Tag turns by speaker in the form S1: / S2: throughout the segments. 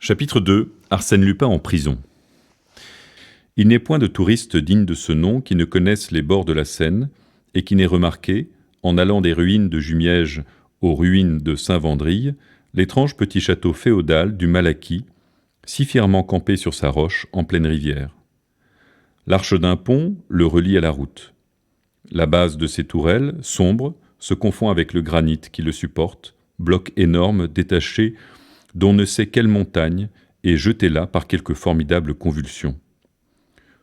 S1: Chapitre 2. Arsène Lupin en prison. Il n'est point de touriste digne de ce nom qui ne connaisse les bords de la Seine et qui n'ait remarqué, en allant des ruines de Jumièges aux ruines de Saint-Wandrille, l'étrange petit château féodal du Malaquis, si fièrement campé sur sa roche en pleine rivière. L'arche d'un pont le relie à la route. La base de ses tourelles, sombre, se confond avec le granit qui le supporte, bloc énorme détaché d'on ne sait quelle montagne et jeté là par quelque formidable convulsion.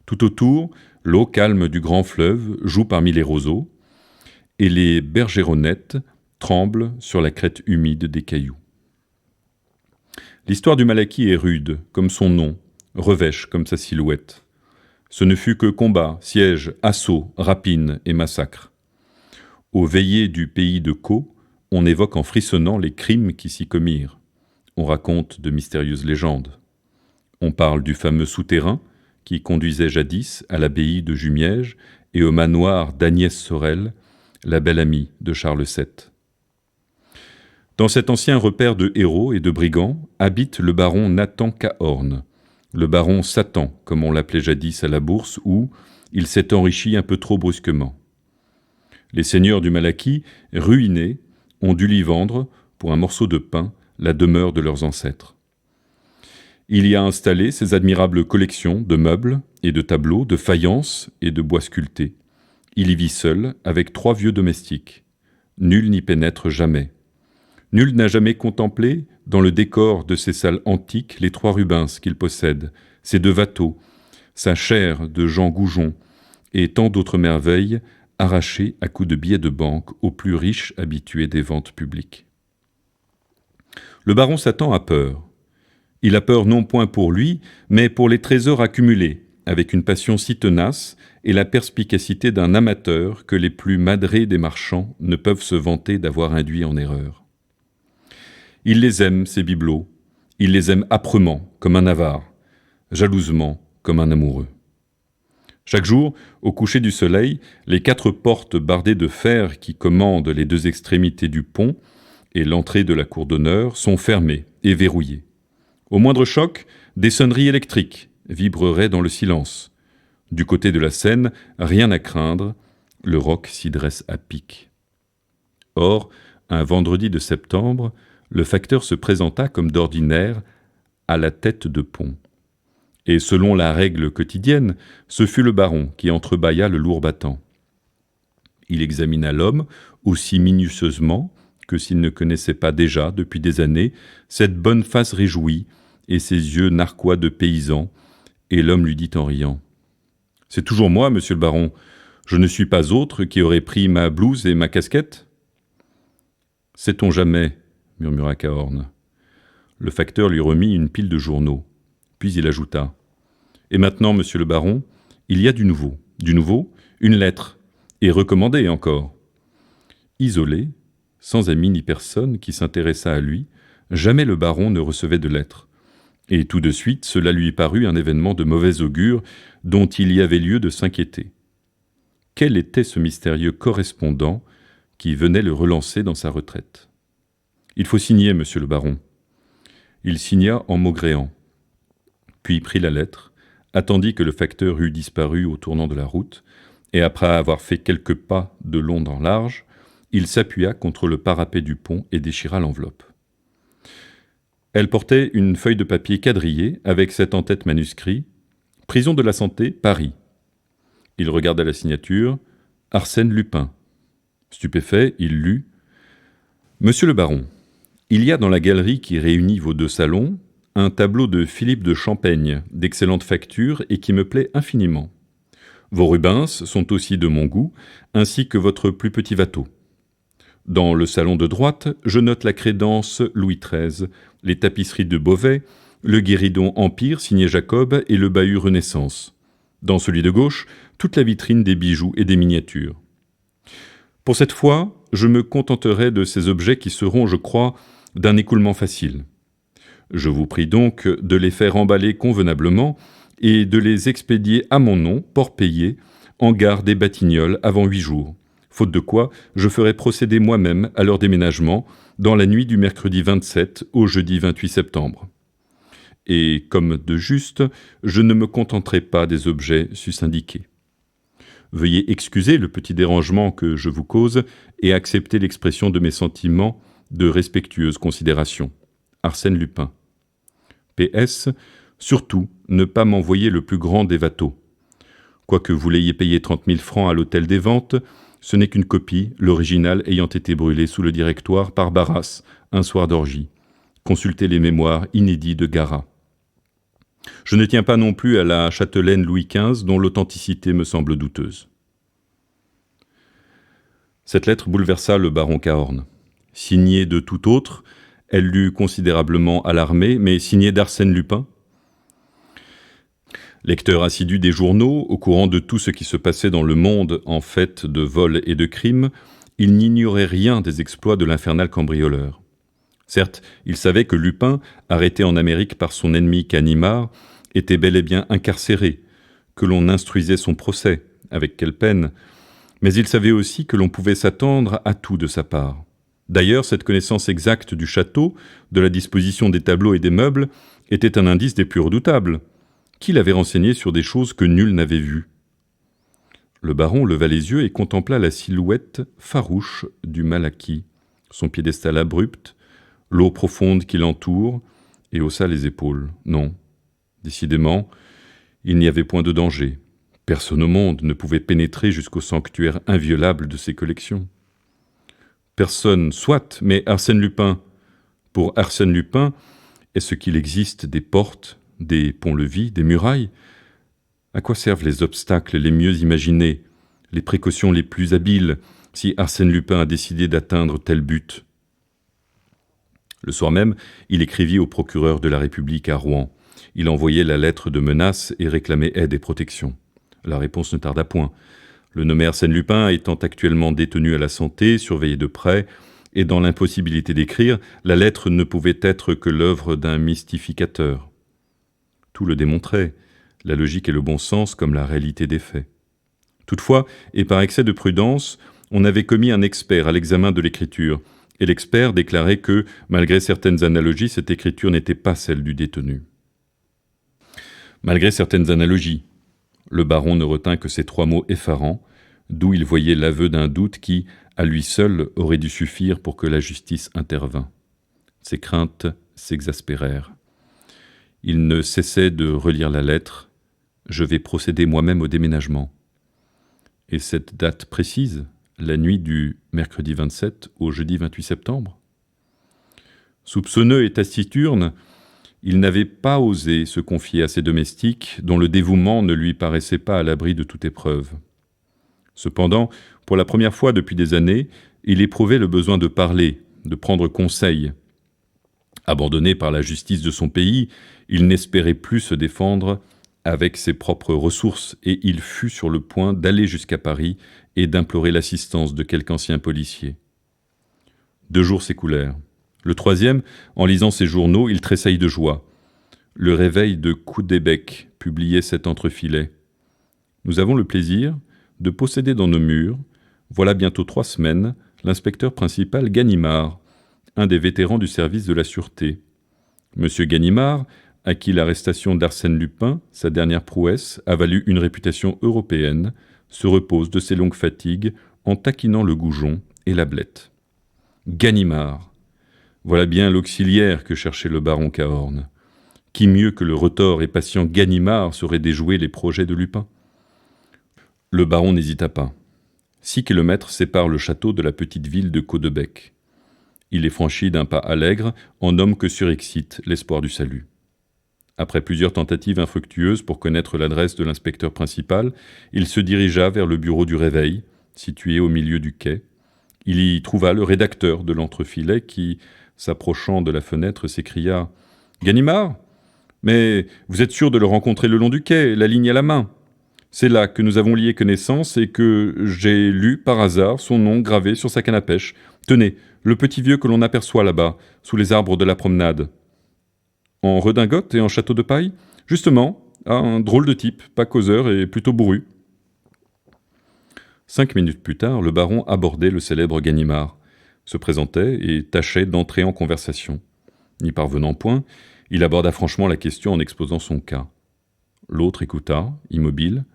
S1: Tout autour, l'eau calme du grand fleuve joue parmi les roseaux, et les bergeronnettes tremblent sur la crête humide des cailloux. L'histoire du Malaquis est rude, comme son nom, revêche comme sa silhouette. Ce ne fut que combats, sièges, assauts, rapines et massacres. Aux veillées du pays de Caux, on évoque en frissonnant les crimes qui s'y commirent. On raconte de mystérieuses légendes. On parle du fameux souterrain qui conduisait jadis à l'abbaye de Jumièges et au manoir d'Agnès Sorel, la belle amie de Charles VII. Dans cet ancien repère de héros et de brigands habite le baron Nathan Cahorn, le baron Satan, comme on l'appelait jadis à la Bourse, où il s'est enrichi un peu trop brusquement. Les seigneurs du Malaquis, ruinés, ont dû lui vendre, pour un morceau de pain, la demeure de leurs ancêtres. Il y a installé ses admirables collections de meubles et de tableaux, de faïences et de bois sculptés. Il y vit seul, avec 3 vieux domestiques. Nul n'y pénètre jamais. Nul n'a jamais contemplé, dans le décor de ces salles antiques, les 3 Rubens qu'il possède, ses 2 Watteau, sa chaire de Jean Goujon, et tant d'autres merveilles arrachées à coups de billets de banque aux plus riches habitués des ventes publiques. Le baron Satan a peur. Il a peur non point pour lui, mais pour les trésors accumulés, avec une passion si tenace et la perspicacité d'un amateur que les plus madrés des marchands ne peuvent se vanter d'avoir induit en erreur. Il les aime, ces bibelots. Il les aime âprement, comme un avare, jalousement, comme un amoureux. Chaque jour, au coucher du soleil, les 4 portes bardées de fer qui commandent les 2 extrémités du pont et l'entrée de la cour d'honneur sont fermées et verrouillées. Au moindre choc, des sonneries électriques vibreraient dans le silence. Du côté de la Seine, rien à craindre, le roc s'y dresse à pic. Or, un vendredi de septembre, le facteur se présenta comme d'ordinaire à la tête de pont. Et selon la règle quotidienne, ce fut le baron qui entrebâilla le lourd battant. Il examina l'homme aussi minutieusement que s'il ne connaissait pas déjà, depuis des années, cette bonne face réjouie et ses yeux narquois de paysan, et l'homme lui dit en riant : « C'est toujours moi, monsieur le baron. Je ne suis pas autre qui aurait pris ma blouse et ma casquette ?»« Sait-on jamais ?» murmura Cahorn. Le facteur lui remit une pile de journaux. Puis il ajouta : « Et maintenant, monsieur le baron, il y a du nouveau. Du nouveau, une lettre, et recommandée encore. » Isolé, sans ami ni personne qui s'intéressât à lui, jamais le baron ne recevait de lettres. Et tout de suite, cela lui parut un événement de mauvais augure dont il y avait lieu de s'inquiéter. Quel était ce mystérieux correspondant qui venait le relancer dans sa retraite ? « Il faut signer, monsieur le baron. » Il signa en maugréant, puis prit la lettre, attendit que le facteur eût disparu au tournant de la route, et après avoir fait quelques pas de long en large, il s'appuya contre le parapet du pont et déchira l'enveloppe. Elle portait une feuille de papier quadrillée avec cet en-tête manuscrit : « Prison de la Santé, Paris. » Il regarda la signature : « Arsène Lupin. » Stupéfait, il lut : « Monsieur le baron, il y a dans la galerie qui réunit vos 2 salons un tableau de Philippe de Champaigne, d'excellente facture et qui me plaît infiniment. Vos Rubens sont aussi de mon goût, ainsi que votre plus petit Watteau. Dans le salon de droite, je note la crédence Louis XIII, les tapisseries de Beauvais, le guéridon Empire signé Jacob et le bahut Renaissance. Dans celui de gauche, toute la vitrine des bijoux et des miniatures. Pour cette fois, je me contenterai de ces objets qui seront, je crois, d'un écoulement facile. Je vous prie donc de les faire emballer convenablement et de les expédier à mon nom, port payé, en gare des Batignolles avant 8 jours. Faute de quoi, je ferai procéder moi-même à leur déménagement dans la nuit du mercredi 27 au jeudi 28 septembre. et, comme de juste, je ne me contenterai pas des objets sus-indiqués. Veuillez excuser le petit dérangement que je vous cause et accepter l'expression de mes sentiments de respectueuse considération. Arsène Lupin. PS. Surtout, ne pas m'envoyer le plus grand des watteaux. Quoique vous l'ayez payé 30 000 francs à l'hôtel des ventes, ce n'est qu'une copie, l'original ayant été brûlé sous le directoire par Barras, un soir d'orgie. Consultez les mémoires inédits de Garat. Je ne tiens pas non plus à la châtelaine Louis XV, dont l'authenticité me semble douteuse. Cette lettre bouleversa le baron Cahorn. Signée de tout autre, elle l'eût considérablement alarmé, mais signée d'Arsène Lupin. Lecteur assidu des journaux, au courant de tout ce qui se passait dans le monde en fait de vols et de crimes, il n'ignorait rien des exploits de l'infernal cambrioleur. Certes, il savait que Lupin, arrêté en Amérique par son ennemi Ganimard, était bel et bien incarcéré, que l'on instruisait son procès, avec quelle peine, mais il savait aussi que l'on pouvait s'attendre à tout de sa part. D'ailleurs, cette connaissance exacte du château, de la disposition des tableaux et des meubles, était un indice des plus redoutables. Qui l'avait renseigné sur des choses que nul n'avait vues? Le baron leva les yeux et contempla la silhouette farouche du Malaquis, son piédestal abrupt, l'eau profonde qui l'entoure, et haussa les épaules. Non, décidément, il n'y avait point de danger. Personne au monde ne pouvait pénétrer jusqu'au sanctuaire inviolable de ses collections. Personne, soit, mais Arsène Lupin. Pour Arsène Lupin, est-ce qu'il existe des portes, des ponts-levis, des murailles? À quoi servent les obstacles les mieux imaginés, les précautions les plus habiles, si Arsène Lupin a décidé d'atteindre tel but? Le soir même, il écrivit au procureur de la République à Rouen. Il envoyait la lettre de menace et réclamait aide et protection. La réponse ne tarda point. Le nommé Arsène Lupin étant actuellement détenu à la Santé, surveillé de près, et dans l'impossibilité d'écrire, la lettre ne pouvait être que l'œuvre d'un mystificateur. Tout le démontrait, la logique et le bon sens comme la réalité des faits. Toutefois, et par excès de prudence, on avait commis un expert à l'examen de l'écriture, et l'expert déclarait que, malgré certaines analogies, cette écriture n'était pas celle du détenu. Malgré certaines analogies, le baron ne retint que ces 3 mots effarants, d'où il voyait l'aveu d'un doute qui, à lui seul, aurait dû suffire pour que la justice intervînt. Ses craintes s'exaspérèrent. Il ne cessait de relire la lettre. « Je vais procéder moi-même au déménagement. » Et cette date précise, la nuit du mercredi 27 au jeudi 28 septembre. Soupçonneux et taciturne, il n'avait pas osé se confier à ses domestiques, dont le dévouement ne lui paraissait pas à l'abri de toute épreuve. Cependant, pour la première fois depuis des années, il éprouvait le besoin de parler, de prendre conseil. Abandonné par la justice de son pays, il n'espérait plus se défendre avec ses propres ressources et il fut sur le point d'aller jusqu'à Paris et d'implorer l'assistance de quelque ancien policier. 2 jours s'écoulèrent. Le 3e, en lisant ses journaux, il tressaillit de joie. Le Réveil de Coudébec publiait cet entrefilet. « Nous avons le plaisir de posséder dans nos murs, voilà bientôt 3 semaines, l'inspecteur principal Ganimard, un des vétérans du service de la Sûreté. Monsieur Ganimard, à qui l'arrestation d'Arsène Lupin, sa dernière prouesse, a valu une réputation européenne, se repose de ses longues fatigues en taquinant le goujon et la blette. Ganimard. Voilà bien l'auxiliaire que cherchait le baron Cahorn. Qui mieux que le retors et patient Ganimard saurait déjouer les projets de Lupin? Le baron n'hésita pas. 6 kilomètres séparent le château de la petite ville de Caudebec. Il les franchit d'un pas allègre, en homme que surexcite l'espoir du salut. Après plusieurs tentatives infructueuses pour connaître l'adresse de l'inspecteur principal, il se dirigea vers le bureau du Réveil, situé au milieu du quai. Il y trouva le rédacteur de l'entrefilet qui, s'approchant de la fenêtre, s'écria « Ganimard ? Mais vous êtes sûr de le rencontrer le long du quai, la ligne à la main ? C'est là que nous avons lié connaissance et que j'ai lu par hasard son nom gravé sur sa canne à pêche. Tenez, le petit vieux que l'on aperçoit là-bas, sous les arbres de la promenade. » En redingote et en château de paille? Justement, un drôle de type, pas causeur et plutôt bourru. 5 minutes plus tard, le baron abordait le célèbre Ganimard, se présentait et tâchait d'entrer en conversation. N'y parvenant point, Il aborda franchement la question en exposant son cas. L'autre écouta, immobile,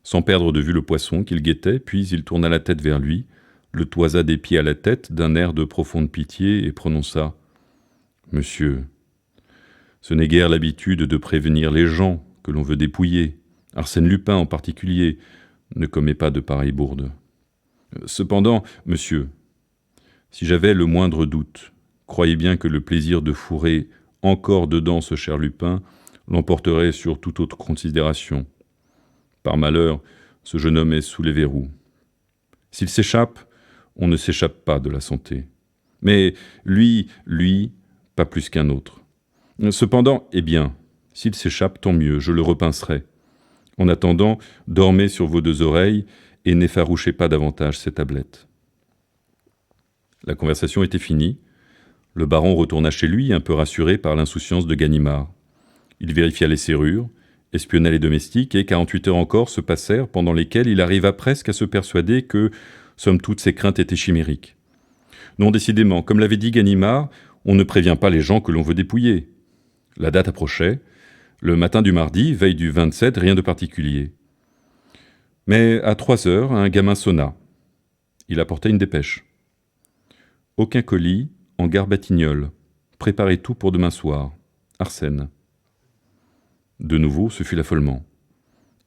S1: sans perdre de vue le poisson qu'il guettait, puis il tourna la tête vers lui, le toisa des pieds à la tête d'un air de profonde pitié et prononça « Monsieur, ce n'est guère l'habitude de prévenir les gens que l'on veut dépouiller. Arsène Lupin en particulier ne commet pas de pareilles bourdes. Cependant, monsieur, si j'avais le moindre doute, croyez bien que le plaisir de fourrer encore dedans ce cher Lupin l'emporterait sur toute autre considération. Par malheur, ce jeune homme est sous les verrous. S'il s'échappe, on ne s'échappe pas de la santé. Mais lui, pas plus qu'un autre. Cependant, eh bien, s'il s'échappe, tant mieux, je le repincerai. En attendant, dormez sur vos deux oreilles et n'effarouchez pas davantage ces tablettes. » La conversation était finie. Le baron retourna chez lui, un peu rassuré par l'insouciance de Ganimard. Il vérifia les serrures, espionna les domestiques, et 48 heures encore se passèrent, pendant lesquelles il arriva presque à se persuader que, somme toute, ses craintes étaient chimériques. Non, décidément, comme l'avait dit Ganimard, on ne prévient pas les gens que l'on veut dépouiller. La date approchait. Le matin du mardi, veille du 27, rien de particulier. Mais à 3 heures, un gamin sonna. Il apportait une dépêche. Aucun colis, en gare Batignolles. Préparez tout pour demain soir. Arsène. De nouveau, ce fut l'affolement,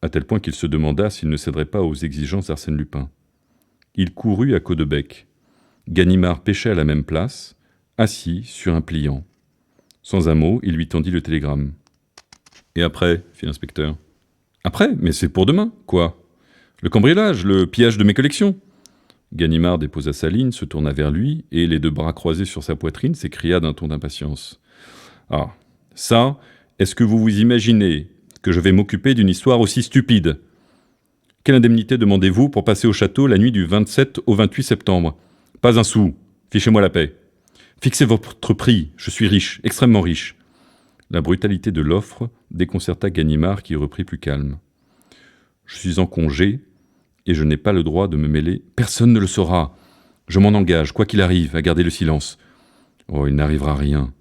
S1: à tel point qu'il se demanda s'il ne céderait pas aux exigences d'Arsène Lupin. Il courut à Caudebec. Ganimard pêchait à la même place, assis sur un pliant. Sans un mot, il lui tendit le télégramme. « Et après ?» fit l'inspecteur. « Après ? Mais c'est pour demain. Quoi ? Le cambriolage, le pillage de mes collections ?» Ganimard déposa sa ligne, se tourna vers lui, et, les deux bras croisés sur sa poitrine, s'écria d'un ton d'impatience. « Ah, ça, est-ce que vous vous imaginez que je vais m'occuper d'une histoire aussi stupide ? Quelle indemnité demandez-vous pour passer au château la nuit du 27 au 28 septembre ? Pas un sou. Fichez-moi la paix. Fixez votre prix, je suis riche, extrêmement riche. » La brutalité de l'offre déconcerta Ganimard qui reprit plus calme. « Je suis en congé et je n'ai pas le droit de me mêler. Personne ne le saura. Je m'en engage, quoi qu'il arrive, à garder le silence. Oh, il n'arrivera rien.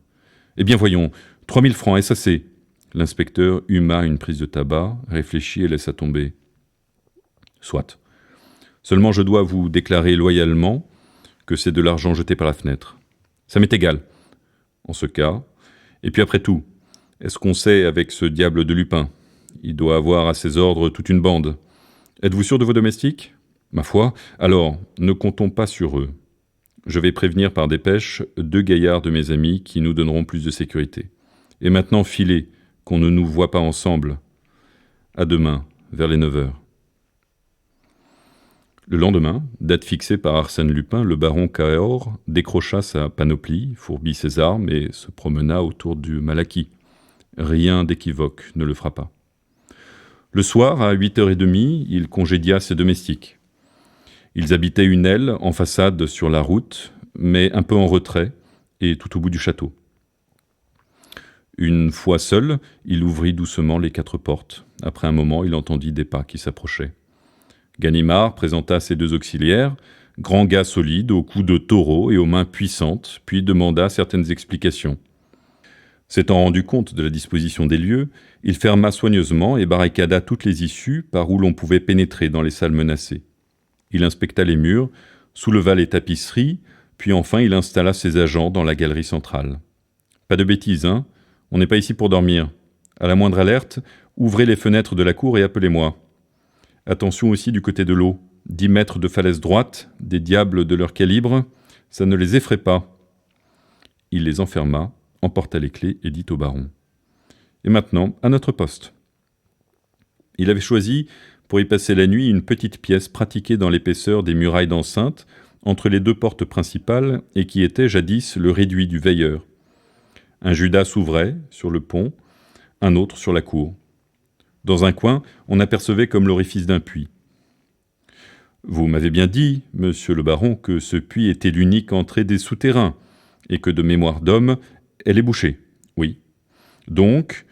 S1: Eh bien voyons, 3000 francs, est-ce assez ? » L'inspecteur huma une prise de tabac, réfléchit et laissa tomber. « Soit. Seulement je dois vous déclarer loyalement que c'est de l'argent jeté par la fenêtre. Ça m'est égal. En ce cas, et puis après tout, est-ce qu'on sait avec ce diable de Lupin ? Il doit avoir à ses ordres toute une bande. Êtes-vous sûr de vos domestiques ? Ma foi, alors, ne comptons pas sur eux. Je vais prévenir par dépêche 2 gaillards de mes amis qui nous donneront plus de sécurité. Et maintenant, filez, qu'on ne nous voit pas ensemble. À demain, vers les 9 heures. » Le lendemain, date fixée par Arsène Lupin, le baron Cahors décrocha sa panoplie, fourbit ses armes et se promena autour du Malaquis. Rien d'équivoque ne le frappa. Le soir, à 8h30, il congédia ses domestiques. Ils habitaient une aile en façade sur la route, mais un peu en retrait et tout au bout du château. Une fois seul, il ouvrit doucement les 4 portes. Après un moment, il entendit des pas qui s'approchaient. Ganimard présenta ses 2 auxiliaires, grands gars solides, au cou de taureau et aux mains puissantes, puis demanda certaines explications. S'étant rendu compte de la disposition des lieux, il ferma soigneusement et barricada toutes les issues par où l'on pouvait pénétrer dans les salles menacées. Il inspecta les murs, souleva les tapisseries, puis enfin il installa ses agents dans la galerie centrale. « Pas de bêtises, hein ? On n'est pas ici pour dormir. À la moindre alerte, ouvrez les fenêtres de la cour et appelez-moi. Attention aussi du côté de l'eau. 10 mètres de falaise droite, des diables de leur calibre, ça ne les effraie pas. » Il les enferma, emporta les clés et dit au baron. « Et maintenant, à notre poste. » Il avait choisi, pour y passer la nuit, une petite pièce pratiquée dans l'épaisseur des murailles d'enceinte, entre les 2 portes principales, et qui était jadis le réduit du veilleur. Un judas s'ouvrait, sur le pont, un autre sur la cour. Dans un coin, on apercevait comme l'orifice d'un puits. « Vous m'avez bien dit, monsieur le baron, que ce puits était l'unique entrée des souterrains, et que de mémoire d'homme, elle est bouchée. » « Oui. Donc,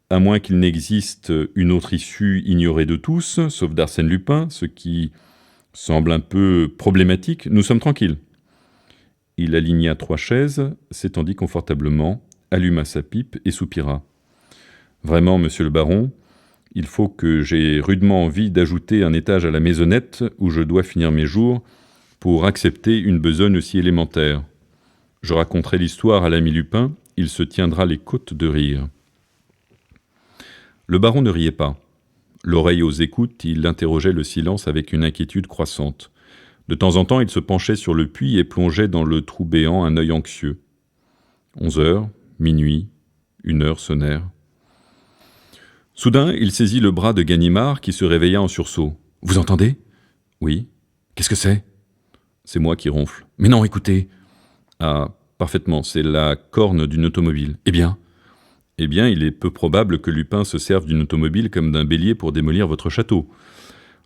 S1: à moins qu'il n'existe une autre issue ignorée de tous, sauf d'Arsène Lupin, ce qui semble un peu problématique, nous sommes tranquilles. » Il aligna 3 chaises, s'étendit confortablement, alluma sa pipe et soupira. « Vraiment, monsieur le baron, il faut que j'aie rudement envie d'ajouter un étage à la maisonnette où je dois finir mes jours pour accepter une besogne aussi élémentaire. Je raconterai l'histoire à l'ami Lupin, il se tiendra les côtes de rire. » Le baron ne riait pas. L'oreille aux écoutes, il interrogeait le silence avec une inquiétude croissante. De temps en temps, il se penchait sur le puits et plongeait dans le trou béant un œil anxieux. 11 heures, minuit, 1 heure sonnèrent. Soudain, il saisit le bras de Ganimard qui se réveilla en sursaut. « Vous entendez ?»« Oui. »« Qu'est-ce que c'est ?»« C'est moi qui ronfle. »« Mais non, écoutez !»« Ah, parfaitement, c'est la corne d'une automobile. »« Eh bien ?»« Eh bien, il est peu probable que Lupin se serve d'une automobile comme d'un bélier pour démolir votre château.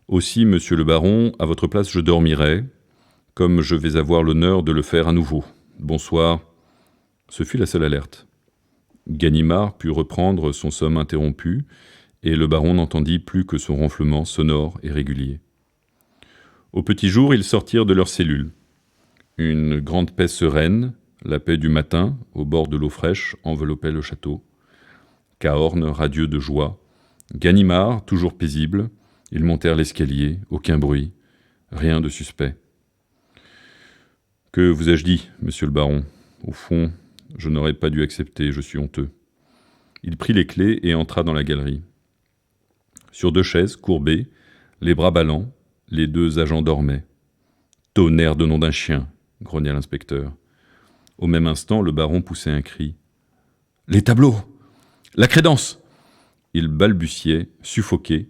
S1: Aussi, monsieur le baron, à votre place je dormirai, comme je vais avoir l'honneur de le faire à nouveau. Bonsoir. » Ce fut la seule alerte. Ganimard put reprendre son somme interrompu, et le baron n'entendit plus que son ronflement sonore et régulier. Au petit jour, ils sortirent de leur cellule. Une grande paix sereine, la paix du matin, au bord de l'eau fraîche, enveloppait le château. Cahorn, radieux de joie. Ganimard, toujours paisible. Ils montèrent l'escalier, aucun bruit, rien de suspect. « Que vous ai-je dit, monsieur le baron ? Au fond, je n'aurais pas dû accepter, je suis honteux. » Il prit les clés et entra dans la galerie. Sur 2 chaises, courbées, les bras ballants, les 2 agents dormaient. « Tonnerre de nom d'un chien !» grogna l'inspecteur. Au même instant, le baron poussait un cri. « Les tableaux ! La crédence !» Il balbutiait, suffoqué,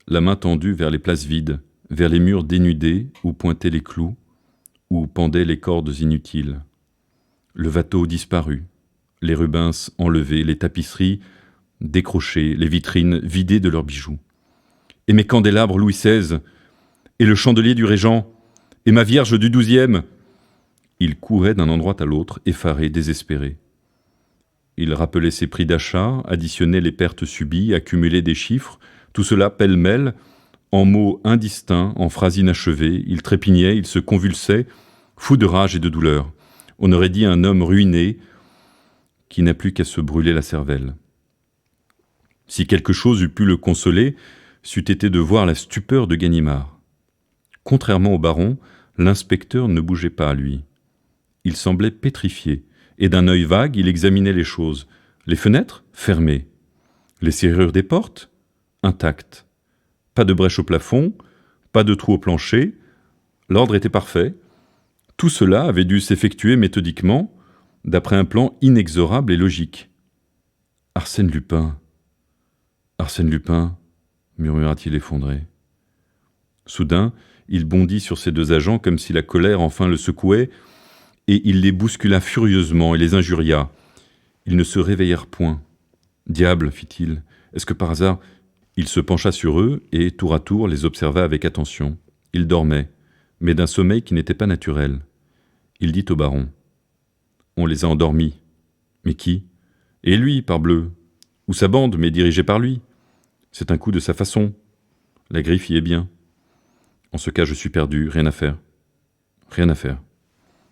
S1: la main tendue vers les places vides, vers les murs dénudés où pointaient les clous, où pendaient les cordes inutiles. Le watteau disparut, les rubens enlevés, les tapisseries décrochées, les vitrines vidées de leurs bijoux. Et mes candélabres Louis XVI, et le chandelier du Régent, et ma Vierge du XIIe. Il courait d'un endroit à l'autre, effaré, désespéré. Il rappelait ses prix d'achat, additionnait les pertes subies, accumulait des chiffres, tout cela pêle-mêle, en mots indistincts, en phrases inachevées. Il trépignait, il se convulsait, fou de rage et de douleur. On aurait dit un homme ruiné qui n'a plus qu'à se brûler la cervelle. Si quelque chose eût pu le consoler, c'eût été de voir la stupeur de Ganimard. Contrairement au baron, l'inspecteur ne bougeait pas, lui. Il semblait pétrifié, et d'un œil vague, il examinait les choses. Les fenêtres, fermées. Les serrures des portes, intactes. Pas de brèche au plafond, pas de trou au plancher. L'ordre était parfait. Tout cela avait dû s'effectuer méthodiquement, d'après un plan inexorable et logique. « Arsène Lupin, Arsène Lupin !» murmura-t-il effondré. Soudain, il bondit sur ses 2 agents comme si la colère enfin le secouait, et il les bouscula furieusement et les injuria. Ils ne se réveillèrent point. « Diable !» fit-il. « Est-ce que par hasard... » Il se pencha sur eux et, tour à tour, les observa avec attention. Ils dormaient, mais d'un sommeil qui n'était pas naturel. Il dit au baron. « On les a endormis. »« Mais qui ?»« Et lui, parbleu. Ou sa bande, mais dirigée par lui. C'est un coup de sa façon. La griffe y est bien. En ce cas, je suis perdu, rien à faire. Rien à faire.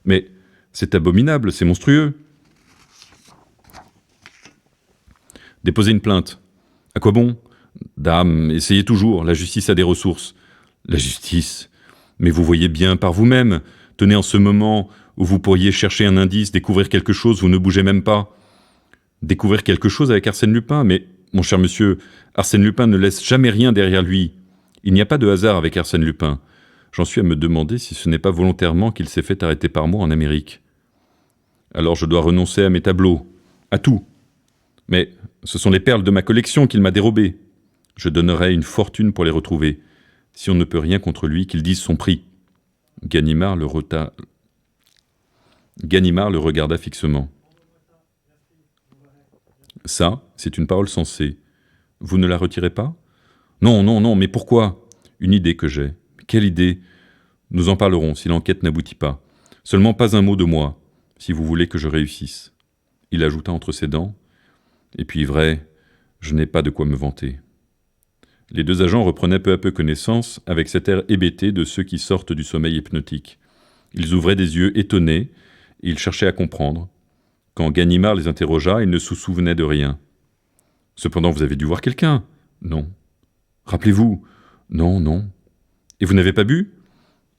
S1: Mais c'est abominable, c'est monstrueux. Déposez une plainte. À quoi bon ? Dame, essayez toujours, la justice a des ressources. La justice ? Mais vous voyez bien par vous-même. Tenez, en ce moment où vous pourriez chercher un indice, découvrir quelque chose, vous ne bougez même pas. Découvrir quelque chose avec Arsène Lupin ? Mais, mon cher monsieur, Arsène Lupin ne laisse jamais rien derrière lui. Il n'y a pas de hasard avec Arsène Lupin. J'en suis à me demander si ce n'est pas volontairement qu'il s'est fait arrêter par moi en Amérique. Alors je dois renoncer à mes tableaux, à tout. Mais ce sont les perles de ma collection qu'il m'a dérobées. Je donnerais une fortune pour les retrouver. Si on ne peut rien contre lui, qu'il dise son prix. » Ganimard le regarda fixement. « Ça, c'est une parole sensée. Vous ne la retirez pas ? » ?»« Non, non, non, mais pourquoi ? Une idée que j'ai. Quelle idée ? Nous en parlerons si l'enquête n'aboutit pas. Seulement pas un mot de moi, si vous voulez que je réussisse. » Il ajouta entre ses dents. « Et puis vrai, je n'ai pas de quoi me vanter. » Les 2 agents reprenaient peu à peu connaissance avec cet air hébété de ceux qui sortent du sommeil hypnotique. Ils ouvraient des yeux étonnés et ils cherchaient à comprendre. Quand Ganimard les interrogea, ils ne se souvenaient de rien. « Cependant, vous avez dû voir quelqu'un ?»« Non. »« Rappelez-vous ?»« Non, non. »« Et vous n'avez pas bu ?»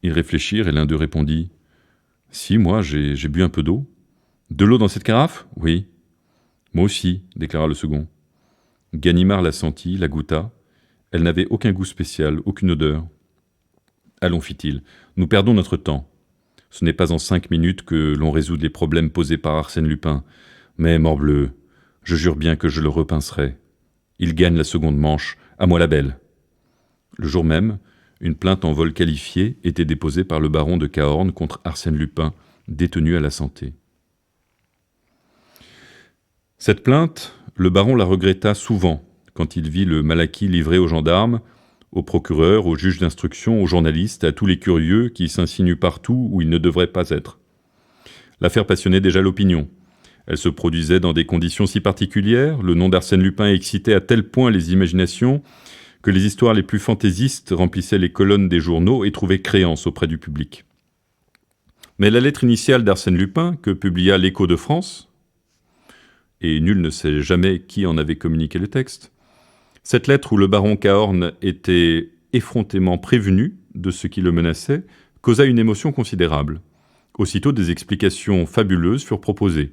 S1: Ils réfléchirent et l'un d'eux répondit. « Si, moi, j'ai bu un peu d'eau. »« De l'eau dans cette carafe ?»« Oui. »« Moi aussi, » déclara le second. Ganimard la sentit, la goûta. Elle n'avait aucun goût spécial, aucune odeur. « Allons, fit-il, nous perdons notre temps. Ce n'est pas en 5 minutes que l'on résout les problèmes posés par Arsène Lupin. Mais, morbleu, je jure bien que je le repincerai. Il gagne la seconde manche, à moi la belle. » Le jour même, une plainte en vol qualifié était déposée par le baron de Cahorn contre Arsène Lupin, détenu à la Santé. Cette plainte, le baron la regretta souvent quand il vit le Malaquis livré aux gendarmes, aux procureurs, aux juges d'instruction, aux journalistes, à tous les curieux qui s'insinuent partout où ils ne devraient pas être. L'affaire passionnait déjà l'opinion. Elle se produisait dans des conditions si particulières, le nom d'Arsène Lupin excitait à tel point les imaginations que les histoires les plus fantaisistes remplissaient les colonnes des journaux et trouvaient créance auprès du public. Mais la lettre initiale d'Arsène Lupin, que publia l'Écho de France, et nul ne sait jamais qui en avait communiqué le texte, cette lettre où le baron Cahorn était effrontément prévenu de ce qui le menaçait, causa une émotion considérable. Aussitôt, des explications fabuleuses furent proposées.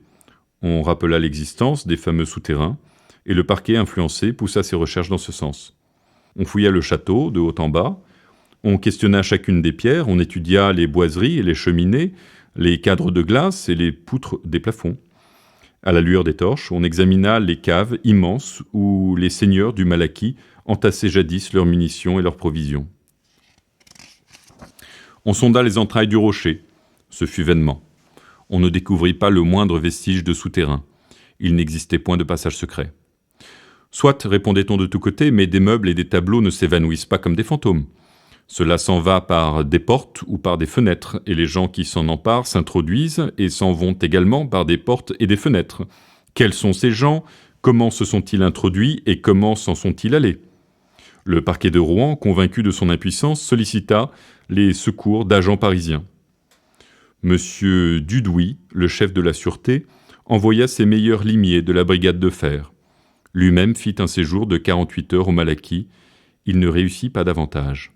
S1: On rappela l'existence des fameux souterrains, et le parquet influencé poussa ses recherches dans ce sens. On fouilla le château, de haut en bas, on questionna chacune des pierres, on étudia les boiseries et les cheminées, les cadres de glace et les poutres des plafonds. À la lueur des torches, on examina les caves immenses où les seigneurs du Malaquis entassaient jadis leurs munitions et leurs provisions. On sonda les entrailles du rocher. Ce fut vainement. On ne découvrit pas le moindre vestige de souterrain. Il n'existait point de passage secret. Soit, répondait-on de tous côtés, mais des meubles et des tableaux ne s'évanouissent pas comme des fantômes. Cela s'en va par des portes ou par des fenêtres, et les gens qui s'en emparent s'introduisent et s'en vont également par des portes et des fenêtres. Quels sont ces gens? Comment se sont-ils introduits et comment s'en sont-ils allés? Le parquet de Rouen, convaincu de son impuissance, sollicita les secours d'agents parisiens. Monsieur Dudouis, le chef de la sûreté, envoya ses meilleurs limiers de la brigade de fer. Lui-même fit un séjour de 48 heures au Malaquis. Il ne réussit pas davantage.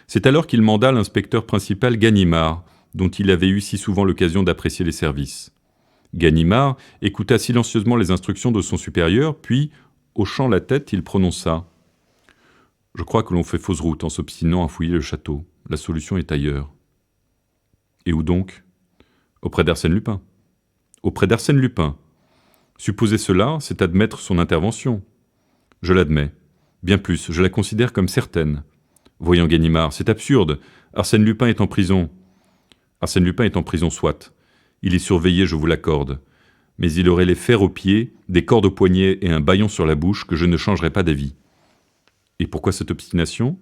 S1: C'est alors qu'il manda l'inspecteur principal Ganimard, dont il avait eu si souvent l'occasion d'apprécier les services. Ganimard écouta silencieusement les instructions de son supérieur, puis, hochant la tête, il prononça « Je crois que l'on fait fausse route en s'obstinant à fouiller le château. La solution est ailleurs. » « Et où donc ? » ?»« Auprès d'Arsène Lupin. »« Auprès d'Arsène Lupin. Supposer cela, c'est admettre son intervention. »« Je l'admets. Bien plus, je la considère comme certaine. » Voyons, Ganimard, c'est absurde. Arsène Lupin est en prison. Arsène Lupin est en prison, soit. Il est surveillé, je vous l'accorde. Mais il aurait les fers aux pieds, des cordes aux poignets et un bâillon sur la bouche que je ne changerai pas d'avis. Et pourquoi cette obstination ?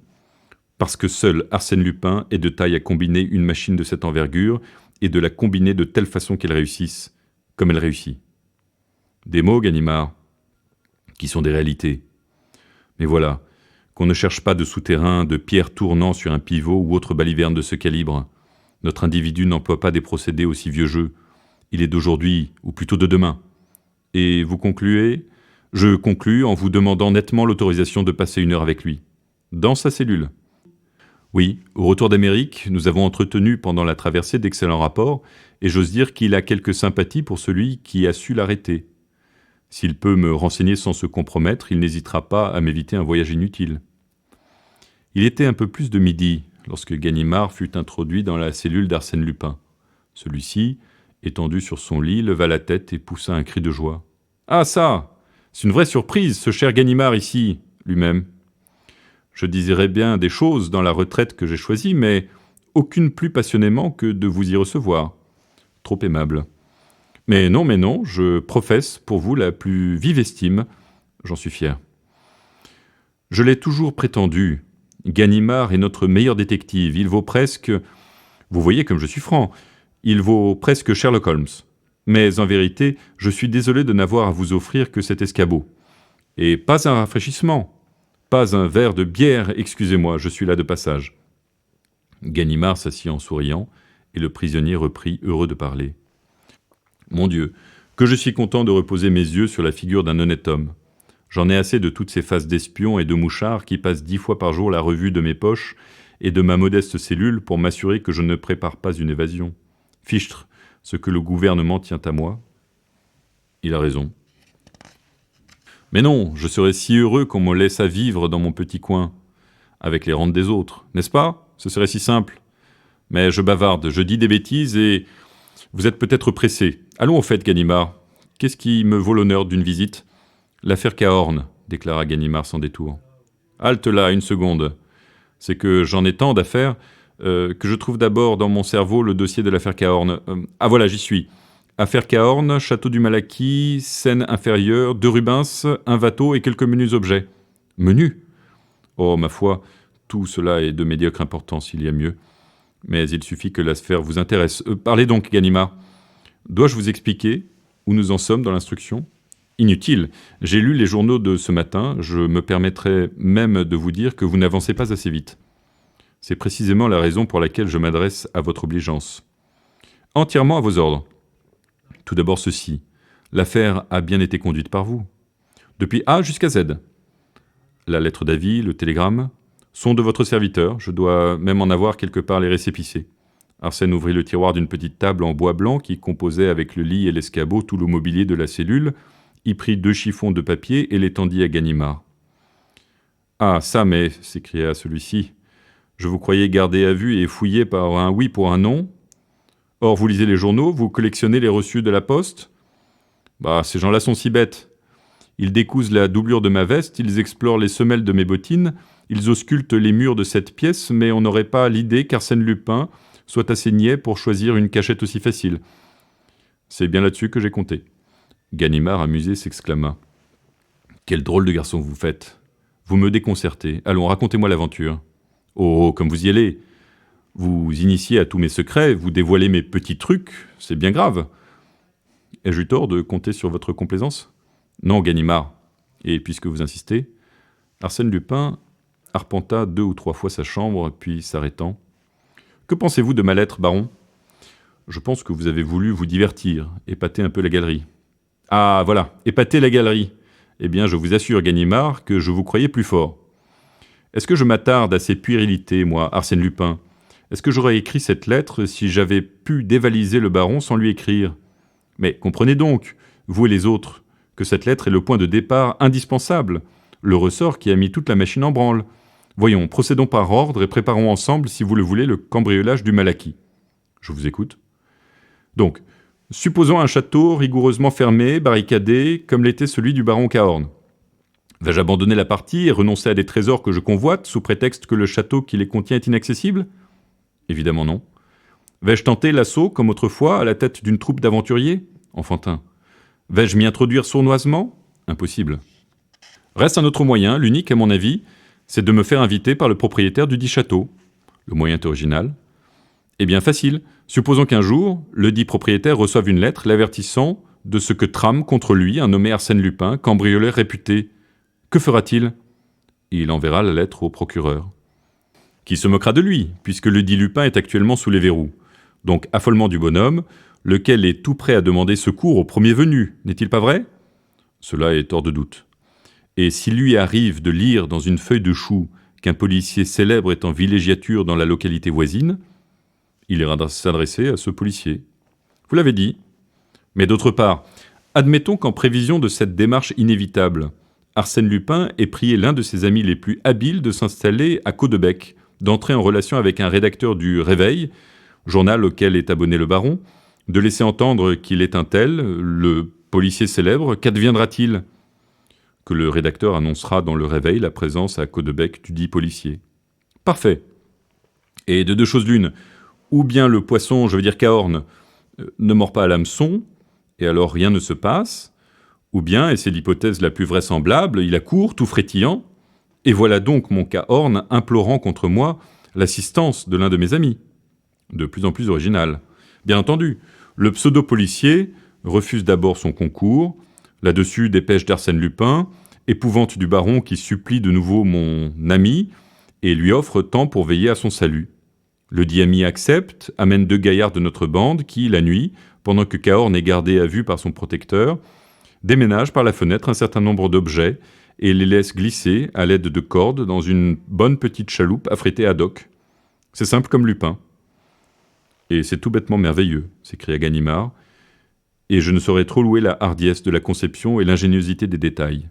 S1: Parce que seul Arsène Lupin est de taille à combiner une machine de cette envergure et de la combiner de telle façon qu'elle réussisse, comme elle réussit. Des mots, Ganimard, qui sont des réalités. Mais voilà, qu'on ne cherche pas de souterrain, de pierres tournant sur un pivot ou autre baliverne de ce calibre. Notre individu n'emploie pas des procédés aussi vieux jeu. Il est d'aujourd'hui, ou plutôt de demain. Et vous concluez ? Je conclus en vous demandant nettement l'autorisation de passer 1 heure avec lui. Dans sa cellule. Oui, au retour d'Amérique, nous avons entretenu pendant la traversée d'excellents rapports, et j'ose dire qu'il a quelques sympathies pour celui qui a su l'arrêter. S'il peut me renseigner sans se compromettre, il n'hésitera pas à m'éviter un voyage inutile. Il était un peu plus de midi lorsque Ganimard fut introduit dans la cellule d'Arsène Lupin. Celui-ci, étendu sur son lit, leva la tête et poussa un cri de joie. « Ah ça! C'est une vraie surprise, ce cher Ganimard ici, lui-même. Je désirais bien des choses dans la retraite que j'ai choisie, mais aucune plus passionnément que de vous y recevoir. Trop aimable. Mais non, je professe pour vous la plus vive estime, j'en suis fier. Je l'ai toujours prétendu. Ganimard est notre meilleur détective. Il vaut presque... Vous voyez comme je suis franc. Il vaut presque Sherlock Holmes. Mais en vérité, je suis désolé de n'avoir à vous offrir que cet escabeau. Et pas un rafraîchissement. Pas un verre de bière, excusez-moi, je suis là de passage. » Ganimard s'assit en souriant, et le prisonnier reprit, heureux de parler. « Mon Dieu, que je suis content de reposer mes yeux sur la figure d'un honnête homme. J'en ai assez de toutes ces faces d'espions et de mouchards qui passent 10 fois par jour la revue de mes poches et de ma modeste cellule pour m'assurer que je ne prépare pas une évasion. Fichtre, ce que le gouvernement tient à moi. Il a raison. Mais non, je serais si heureux qu'on me laissât vivre dans mon petit coin, avec les rentes des autres, n'est-ce pas? Ce serait si simple. Mais je bavarde, je dis des bêtises et... Vous êtes peut-être pressé. Allons au fait, Ganimard. Qu'est-ce qui me vaut l'honneur d'une visite? L'affaire Cahorn, déclara Ganimard sans détour. Halte là, une seconde. C'est que j'en ai tant d'affaires que je trouve d'abord dans mon cerveau le dossier de l'affaire Cahorn. Ah voilà, j'y suis. Affaire Cahorn, château du Malaquis, Seine inférieure, 2 Rubens, un Watteau et quelques menus objets. Menus? Oh, ma foi, tout cela est de médiocre importance, il y a mieux. Mais il suffit que l'affaire vous intéresse. Parlez donc, Ganimard. Dois-je vous expliquer où nous en sommes dans l'instruction? Inutile. J'ai lu les journaux de ce matin. Je me permettrai même de vous dire que vous n'avancez pas assez vite. C'est précisément la raison pour laquelle je m'adresse à votre obligeance. Entièrement à vos ordres. Tout d'abord ceci. L'affaire a bien été conduite par vous. Depuis A jusqu'à Z. La lettre d'avis, le télégramme, sont de votre serviteur. Je dois même en avoir quelque part les récépissés. Arsène ouvrit le tiroir d'une petite table en bois blanc qui composait avec le lit et l'escabeau tout le mobilier de la cellule, y prit 2 chiffons de papier et les tendit à Ganimard. « Ah, ça, mais, s'écria celui-ci, je vous croyais gardé à vue et fouillé par un oui pour un non. Or, vous lisez les journaux, vous collectionnez les reçus de la poste. Bah, ces gens-là sont si bêtes. Ils décousent la doublure de ma veste, ils explorent les semelles de mes bottines, ils auscultent les murs de cette pièce, mais on n'aurait pas l'idée qu'Arsène Lupin soit assez niais pour choisir une cachette aussi facile. C'est bien là-dessus que j'ai compté. » Ganimard, amusé, s'exclama. « Quel drôle de garçon vous faites. Vous me déconcertez. Allons, racontez-moi l'aventure. »« Oh, comme vous y allez. Vous initiez à tous mes secrets, vous dévoilez mes petits trucs, c'est bien grave. Ai-je eu tort de compter sur votre complaisance? Non, Ganimard. Et puisque vous insistez, Arsène Lupin arpenta 2 ou 3 fois sa chambre, puis s'arrêtant. « Que pensez-vous de ma lettre, baron? Je pense que vous avez voulu vous divertir, épater un peu la galerie. » Ah, voilà, épater la galerie. Eh bien, je vous assure, Ganimard, que je vous croyais plus fort. Est-ce que je m'attarde à ces puérilités, moi, Arsène Lupin? Est-ce que j'aurais écrit cette lettre si j'avais pu dévaliser le baron sans lui écrire? Mais comprenez donc, vous et les autres, que cette lettre est le point de départ indispensable, le ressort qui a mis toute la machine en branle. Voyons, procédons par ordre et préparons ensemble, si vous le voulez, le cambriolage du Malaquis. Je vous écoute. Donc, supposons un château rigoureusement fermé, barricadé, comme l'était celui du baron Cahorn. Vais-je abandonner la partie et renoncer à des trésors que je convoite, sous prétexte que le château qui les contient est inaccessible? Évidemment non. Vais-je tenter l'assaut, comme autrefois, à la tête d'une troupe d'aventuriers? Enfantin. Vais-je m'y introduire sournoisement? Impossible. Reste un autre moyen, l'unique à mon avis, c'est de me faire inviter par le propriétaire du dit château. Le moyen est original. Eh bien facile. Supposons qu'un jour, le dit propriétaire reçoive une lettre l'avertissant de ce que trame contre lui un nommé Arsène Lupin, cambrioleur réputé. Que fera-t-il? Il enverra la lettre au procureur, qui se moquera de lui, puisque le dit Lupin est actuellement sous les verrous. Donc affolement du bonhomme, lequel est tout prêt à demander secours au premier venu, n'est-il pas vrai? Cela est hors de doute. Et s'il lui arrive de lire dans une feuille de chou qu'un policier célèbre est en villégiature dans la localité voisine, il ira s'adresser à ce policier. Vous l'avez dit. Mais d'autre part, admettons qu'en prévision de cette démarche inévitable, Arsène Lupin ait prié l'un de ses amis les plus habiles de s'installer à Caudebec, d'entrer en relation avec un rédacteur du Réveil, journal auquel est abonné le baron, de laisser entendre qu'il est un tel, le policier célèbre, qu'adviendra-t-il? Que le rédacteur annoncera dans le Réveil la présence à Caudebec du dit policier. Parfait. Et de 2 choses l'une, ou bien le poisson, je veux dire Cahorn, ne mord pas à l'hameçon, et alors rien ne se passe, ou bien, et c'est l'hypothèse la plus vraisemblable, il accourt, tout frétillant, et voilà donc mon Cahorn implorant contre moi l'assistance de l'un de mes amis. De plus en plus original. Bien entendu, le pseudo-policier refuse d'abord son concours, là-dessus dépêche d'Arsène Lupin, épouvante du baron qui supplie de nouveau mon ami, et lui offre temps pour veiller à son salut. Le dit ami accepte, amène 2 gaillards de notre bande qui, la nuit, pendant que Cahorn est gardé à vue par son protecteur, déménage par la fenêtre un certain nombre d'objets et les laisse glisser à l'aide de cordes dans une bonne petite chaloupe affrétée ad hoc. C'est simple comme Lupin. Et c'est tout bêtement merveilleux, s'écria Ganimard, et je ne saurais trop louer la hardiesse de la conception et l'ingéniosité des détails.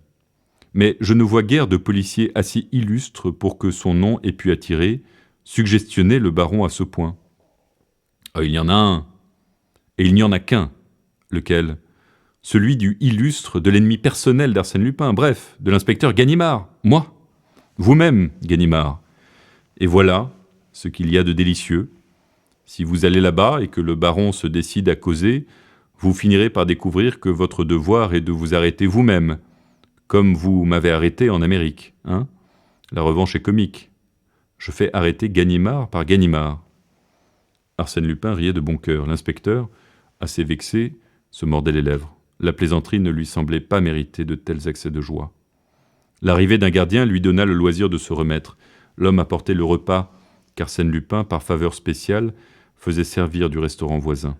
S1: Mais je ne vois guère de policier assez illustre pour que son nom ait pu attirer, suggestionner le baron à ce point. Oh, il y en a un, et il n'y en a qu'un. Lequel ? Celui du illustre, de l'ennemi personnel d'Arsène Lupin, bref, de l'inspecteur Ganimard, moi, vous-même, Ganimard. Et voilà ce qu'il y a de délicieux. Si vous allez là-bas et que le baron se décide à causer, vous finirez par découvrir que votre devoir est de vous arrêter vous-même, comme vous m'avez arrêté en Amérique. Hein ? La revanche est comique. Je fais arrêter Ganimard par Ganimard. Arsène Lupin riait de bon cœur. L'inspecteur, assez vexé, se mordait les lèvres. La plaisanterie ne lui semblait pas mériter de tels accès de joie. L'arrivée d'un gardien lui donna le loisir de se remettre. L'homme apportait le repas qu'Arsène Lupin, par faveur spéciale, faisait servir du restaurant voisin.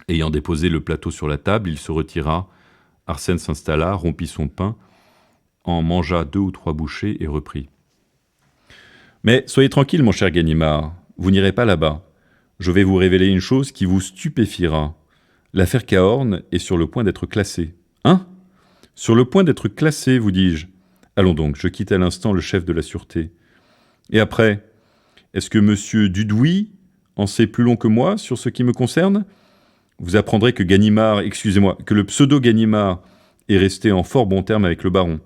S1: Ayant déposé le plateau sur la table, il se retira. Arsène s'installa, rompit son pain, en mangea 2 ou 3 bouchées et reprit. « Mais soyez tranquille, mon cher Ganimard, vous n'irez pas là-bas. Je vais vous révéler une chose qui vous stupéfiera. L'affaire Cahorn est sur le point d'être classée. »« Hein ? Sur le point d'être classée, vous dis-je. Allons donc, je quitte à l'instant le chef de la sûreté. Et après, est-ce que M. Dudouis en sait plus long que moi sur ce qui me concerne ? Vous apprendrez que Ganimard, que le pseudo-Ganimard est resté en fort bon terme avec le baron.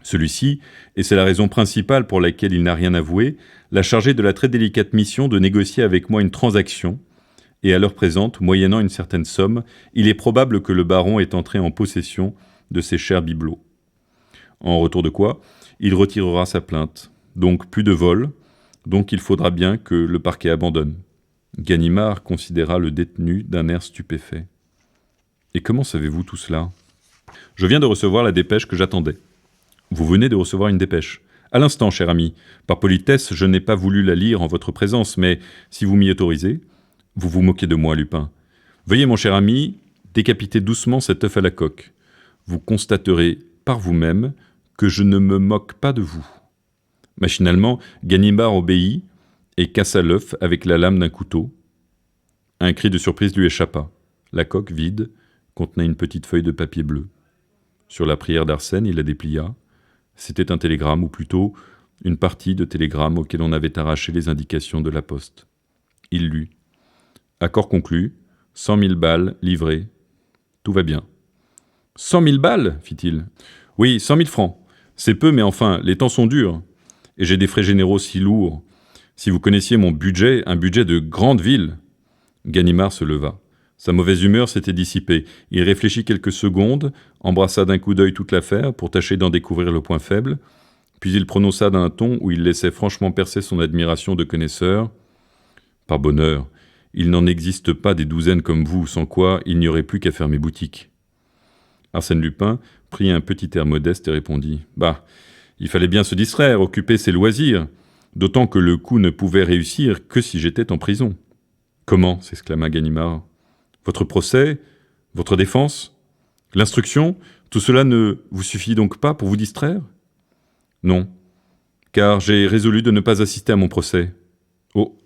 S1: Celui-ci, et c'est la raison principale pour laquelle il n'a rien avoué, l'a chargé de la très délicate mission de négocier avec moi une transaction, et à l'heure présente, moyennant une certaine somme, il est probable que le baron est entré en possession de ses chers bibelots. En retour de quoi, il retirera sa plainte. Donc plus de vol, donc il faudra bien que le parquet abandonne. Ganimard considéra le détenu d'un air stupéfait. « Et comment savez-vous tout cela ?»« Je viens de recevoir la dépêche que j'attendais. »« Vous venez de recevoir une dépêche. À l'instant, cher ami. Par politesse, je n'ai pas voulu la lire en votre présence, mais si vous m'y autorisez, vous vous moquez de moi, Lupin. Veuillez, mon cher ami, décapiter doucement cet œuf à la coque. Vous constaterez par vous-même que je ne me moque pas de vous. » Machinalement, Ganimard obéit et cassa l'œuf avec la lame d'un couteau. Un cri de surprise lui échappa. La coque, vide, contenait une petite feuille de papier bleu. Sur la prière d'Arsène, il la déplia. C'était un télégramme, ou plutôt une partie de télégramme auquel on avait arraché les indications de la poste. Il lut. « Accord conclu, 100 000 balles livrées. Tout va bien. »« 100 000 balles » fit-il. « Oui, 100 000 francs. C'est peu, mais enfin, les temps sont durs. Et j'ai des frais généraux si lourds. Si vous connaissiez mon budget, un budget de grande ville. » Ganimard se leva. Sa mauvaise humeur s'était dissipée. Il réfléchit quelques secondes, embrassa d'un coup d'œil toute l'affaire pour tâcher d'en découvrir le point faible, puis il prononça d'un ton où il laissait franchement percer son admiration de connaisseur. « Par bonheur, il n'en existe pas des douzaines comme vous, sans quoi il n'y aurait plus qu'à fermer boutique. » Arsène Lupin prit un petit air modeste et répondit « Bah, il fallait bien se distraire, occuper ses loisirs, d'autant que le coup ne pouvait réussir que si j'étais en prison. »« Comment » s'exclama Ganimard. « Votre procès, votre défense, l'instruction, tout cela ne vous suffit donc pas pour vous distraire ? » ?»« Non, car j'ai résolu de ne pas assister à mon procès. »« Oh !»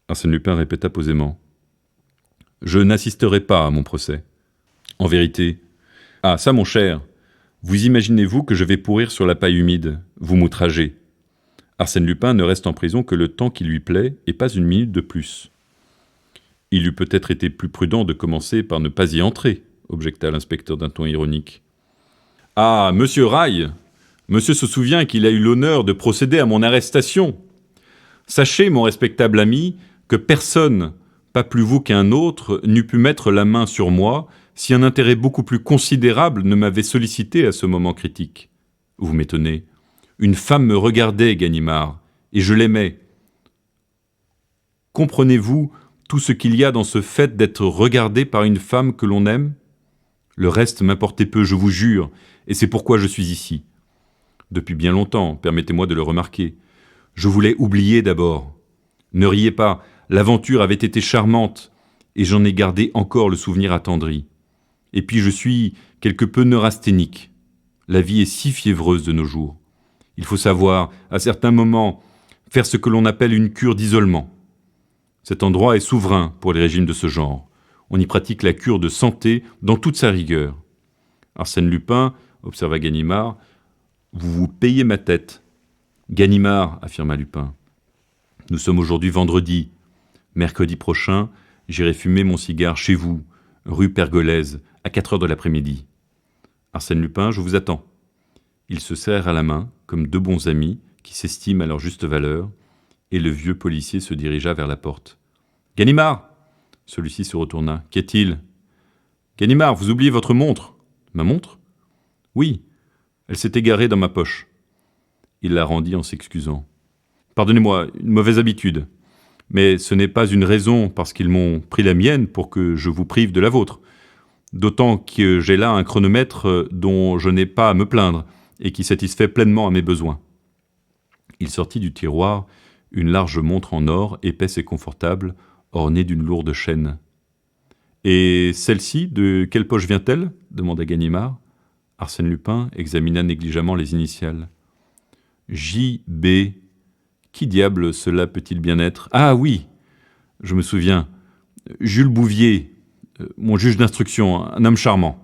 S1: Arsène Lupin répéta posément. « Je n'assisterai pas à mon procès. »« En vérité. »« Ah, ça, mon cher, vous imaginez-vous que je vais pourrir sur la paille humide, vous m'outragez. Arsène Lupin ne reste en prison que le temps qui lui plaît et pas une minute de plus. » « Il eût peut-être été plus prudent de commencer par ne pas y entrer, » objecta l'inspecteur d'un ton ironique. « Ah, monsieur Raille, monsieur se souvient qu'il a eu l'honneur de procéder à mon arrestation. Sachez, mon respectable ami, que personne, pas plus vous qu'un autre, n'eût pu mettre la main sur moi si un intérêt beaucoup plus considérable ne m'avait sollicité à ce moment critique. Vous m'étonnez. Une femme me regardait, Ganimard, et je l'aimais. Comprenez-vous tout ce qu'il y a dans ce fait d'être regardé par une femme que l'on aime ? Le reste m'importait peu, je vous jure, et c'est pourquoi je suis ici. Depuis bien longtemps, permettez-moi de le remarquer. Je voulais oublier d'abord. Ne riez pas, l'aventure avait été charmante, et j'en ai gardé encore le souvenir attendri. Et puis je suis quelque peu neurasthénique. La vie est si fiévreuse de nos jours. Il faut savoir, à certains moments, faire ce que l'on appelle une cure d'isolement. Cet endroit est souverain pour les régimes de ce genre. On y pratique la cure de santé dans toute sa rigueur. Arsène Lupin, observa Ganimard, vous vous payez ma tête. Ganimard, affirma Lupin. Nous sommes aujourd'hui vendredi. Mercredi prochain, j'irai fumer mon cigare chez vous, rue Pergolèse, à 4 heures de l'après-midi. Arsène Lupin, je vous attends. Ils se serrent à la main, comme deux bons amis qui s'estiment à leur juste valeur, et le vieux policier se dirigea vers la porte. « Ganimard !» Celui-ci se retourna. « Qu'y a-t-il »« Ganimard, vous oubliez votre montre. »« Ma montre ?»« Oui, elle s'est égarée dans ma poche. » Il la rendit en s'excusant. « Pardonnez-moi, une mauvaise habitude. Mais ce n'est pas une raison parce qu'ils m'ont pris la mienne pour que je vous prive de la vôtre. D'autant que j'ai là un chronomètre dont je n'ai pas à me plaindre et qui satisfait pleinement à mes besoins. » Il sortit du tiroir une large montre en or, épaisse et confortable, ornée d'une lourde chaîne. « Et celle-ci, de quelle poche vient-elle » demanda Ganimard. Arsène Lupin examina négligemment les initiales. « J.B. Qui diable cela peut-il bien être ? Ah oui, je me souviens. Jules Bouvier, mon juge d'instruction, un homme charmant. »